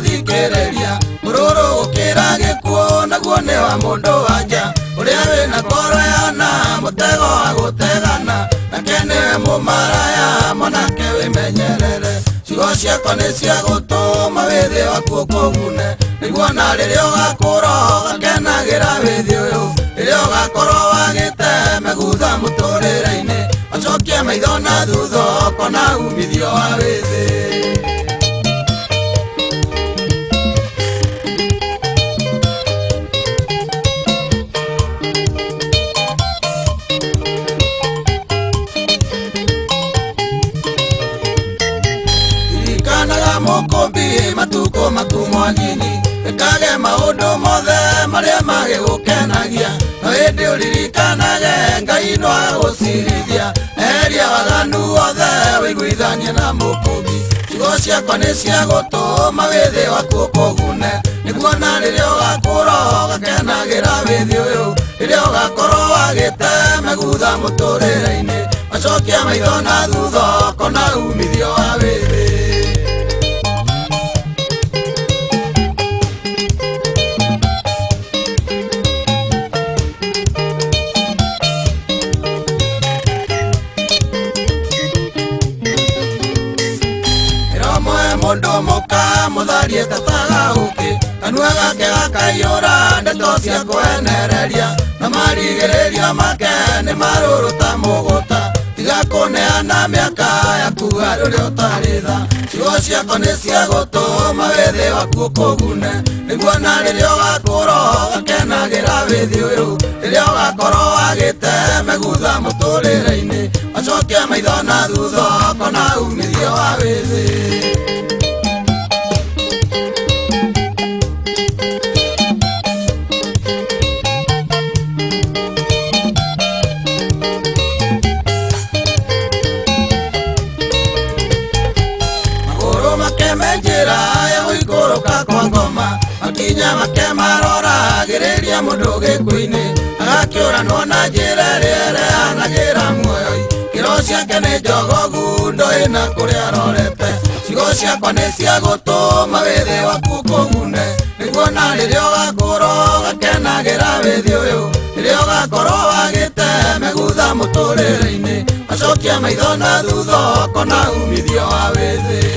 Thikiriria mururu gukira gikuo naguo ni wa mundu wanja uria wina ngoro yana mutego wa gutegana nake niwe mumaraya mwanake wimenyerere ciugo ciakwa ni cia gutuma withi waku ukugune niguo na riria ugakura ugakenagira withi uyu riria ugakorwo wagite megutha muturire-ini acokia maitho na thutha ukona umithio wa withi. Mukumbi matuko makumwanyini ekage maundu mothe maria magigukenagia no hindi uririkanage Ngai no agusirithia eria waganu othe wiguithanie na mukumbi ciugo ciakwa ni cia gutuma withi waku ukugune niguo na riria ugakura ugakenagira withi uyu riria ugakorwo wagite megutha muturire-ini acokia maitho na thutha ukona umithio wa withi. Mundu muka mutharie tataga uki kanua gake gakaiura ndeto cia kwenereria na marigiririo make ni maruruta muguta tiga kuneana miaka yaku riria utari tha ciugo ciakwa ni cia gutuma withi waku ukugune niguo na riria ugakura ugakenagira withi uyu riria ugakorwo wagite megutha muturire-ini acokia maitho na thutha ukona umithio wa withi. Makinya make maroragiriria mundu gikuini agakiuranwo na njira iria anagira muoyo kiro ciake ni njogogu ndoi na kuria arorete ciugo ciakwa ni cia gutuma withi waku ukugune niguo na riria ugakura ugakenagira withi uyu riria ugakorwo wagite megutha muturire-ini acokia maitho na thutha ukona umithio wa withi.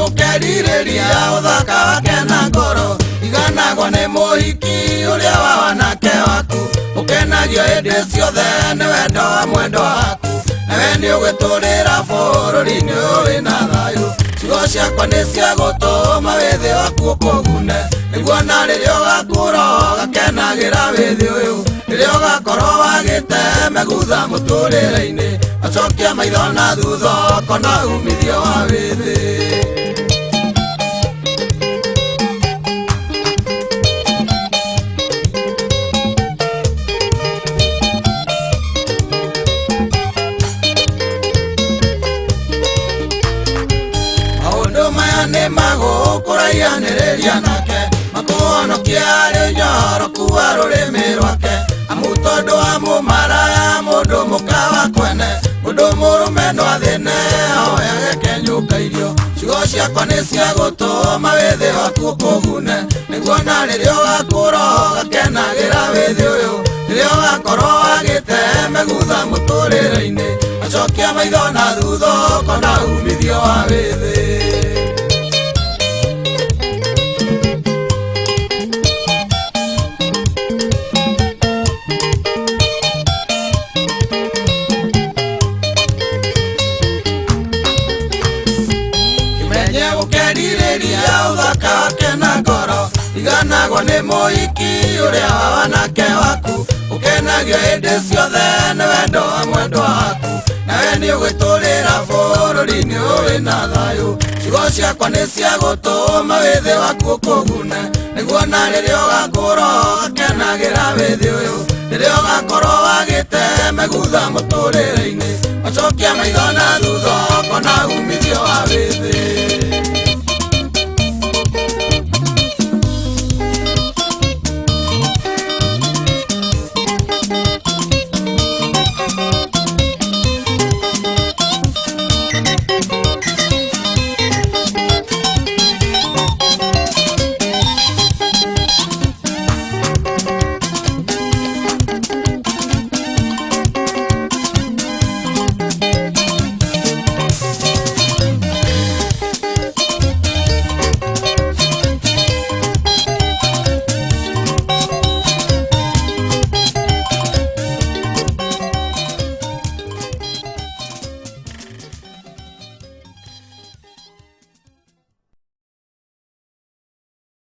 Ukerireria uthaka wake na ngoro iganagwo ni muhiki uria wa wanake waku ukenagio hindi ciothe ni wendo wa mwendo waku nawe ni ugiturira bururi-ini uyu wina thayu ciugo ciakwa ni cia gutuma withi waku ukugune niguo na riria ugakura ugakenagira withi uyu riria ugakorwo wagite megutha muturire-ini acokia maitho na thutha ukona umithio wa withi. Ni magukurayaniriria nake makuhonokia ari nyoroku wa rurimi rwake amu tondu wa mumaraya mundu muka wa kwene mundu murume no athine oyage kenyuka irio ciugo ciakwa ni cia gutuma withi waku ukugune niguo na riria ugakura ugakenagira withi uyu riria ugakorwo wagite megutha muturire-ini acokia maitho na thutha ukona umithio wa withi. Ukerireria uthaka wake na ngoro iganagwo ni muhiki uria wa wanake waku Wĩtĩkagio hĩndĩ ciothe nĩ wendo wa mwendwa waku, nawe nĩ ũgĩtũũrĩra bũrũri-inĩ ũyũ wĩna thayũ. Ciugo ciakwa nĩ cia gũtũma wĩthĩ waku ũkũgune, nĩguo na rĩrĩa ũgakorwo ũkenagĩra wĩthĩ ũyũ, rĩrĩa ũgakorwo wagĩte megutha mũtũũrĩre-inĩ, ũcokia maitho na thutha ũkona umithio wa wĩthĩ.